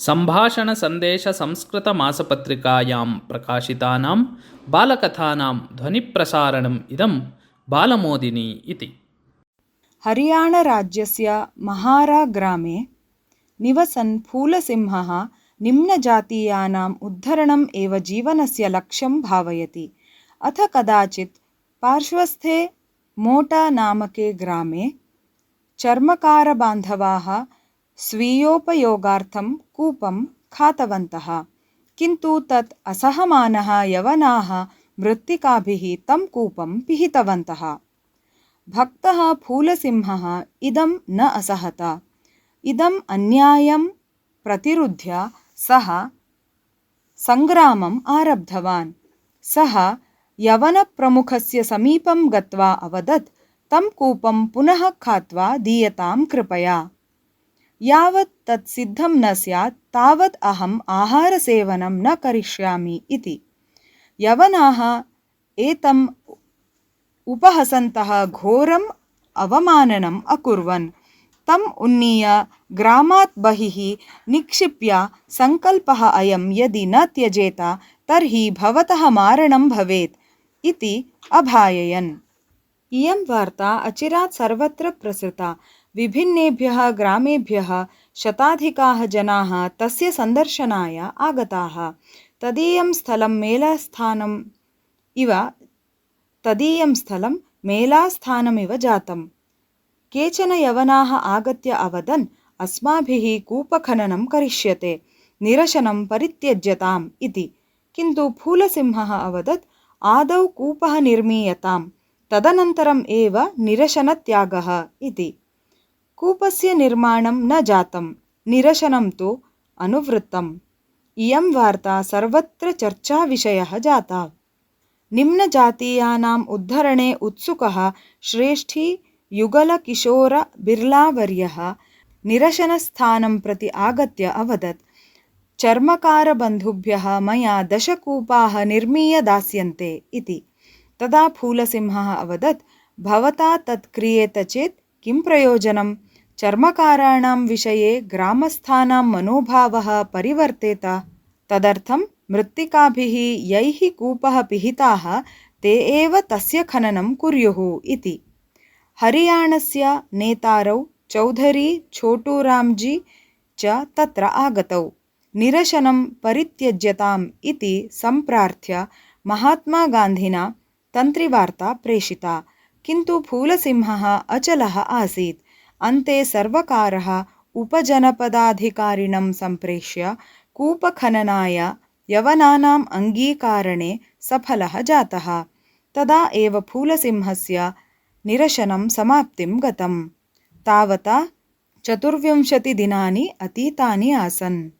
सम्भाषणसन्देशसंस्कृतमासपत्रिकायां प्रकाशितानां बालकथानां ध्वनिप्रसारणम् इदं बालमोदिनी इति। हरियाणाराज्यस्य महाराग्रामे निवसन् फूलसिंहः निम्नजातीयानाम् उद्धरणम् एव जीवनस्य लक्ष्यं भावयति। अथ कदाचित् पार्श्वस्थे मोटानामके ग्रामे चर्मकारबान्धवाः स्वीयोपयोगार्थं कूपं खातवन्तः, किन्तु तत् असहमानः यवनाः मृत्तिकाभिः तं कूपं पिहितवन्तः। भक्तः फूलसिंहः इदं न असहत। इदम् अन्यायं प्रतिरुध्य सः सङ्ग्रामम् आरब्धवान्। सः यवनप्रमुखस्य समीपं गत्वा अवदत्, तं कूपं पुनः खात्वा दीयतां कृपया। यावत् तत् सिद्धं न स्यात् तावत् अहम् आहारसेवनं न करिष्यामि इति। यवनाः एतम् उपहसन्तः घोरम् अवमाननम् अकुर्वन् तम् उन्नीय ग्रामात् बहिः निक्षिप्य सङ्कल्पः अयं यदि न त्यजेत तर्हि भवतः मारणं भवेत् इति अभाययन्। इयं वार्ता अचिरात् सर्वत्र प्रसृता। विभिन्नेभ्यः ग्रामेभ्यः शताधिकाः जनाः तस्य सन्दर्शनाय आगताः। तदीयं स्थलं मेलास्थानमिव जातम्। केचन यवनाः आगत्य अवदन्, अस्माभिः कूपखननं करिष्यते, निरशनं परित्यज्यताम् इति। किन्तु फूलसिंहः अवदत्, आदौ कूपः निर्मीयताम्, तदनन्तरम् एव निरशनत्यागः इति। कूपस्य निर्माणं न जातं, निरशनं तु अनुवृत्तम्। इयं वार्ता सर्वत्र चर्चाविषयः जाता। निम्नजातीयानाम् उद्धरणे उत्सुकः श्रेष्ठी युगलकिशोरबिर्लावर्यः निरशनस्थानं प्रति आगत्य अवदत्, चर्मकारबन्धुभ्यः मया 10 कूपाः निर्मीय दास्यन्ते इति। तदा फूलसिंहः अवदत्, भवता तत् क्रियेत चेत् किं प्रयोजनं? चर्मकाराणां विषये ग्रामस्थानां मनोभावः परिवर्तेत। तदर्थं मृत्तिकाभिः यैः कूपः पिहिताः ते एव तस्य खननं कुर्युः इति। हरियाणस्य नेतारौ चौधरी छोटूरामजी च तत्र आगतौ। निरशनं परित्यज्यताम् इति सम्प्रार्थ्य महात्मागान्धिना तन्त्रिवार्ता प्रेषिता, किन्तु फूलसिंहः अचलः आसीत्। अन्ते सर्वकारः उपजनपदाधिकारिणं सम्प्रेष्य कूपखननाय यवनानाम् अङ्गीकारणे सफलः जातः। तदा एव फूलसिंहस्य निरशनं समाप्तिं गतम्। तावता 24 दिनानि अतीतानि आसन्।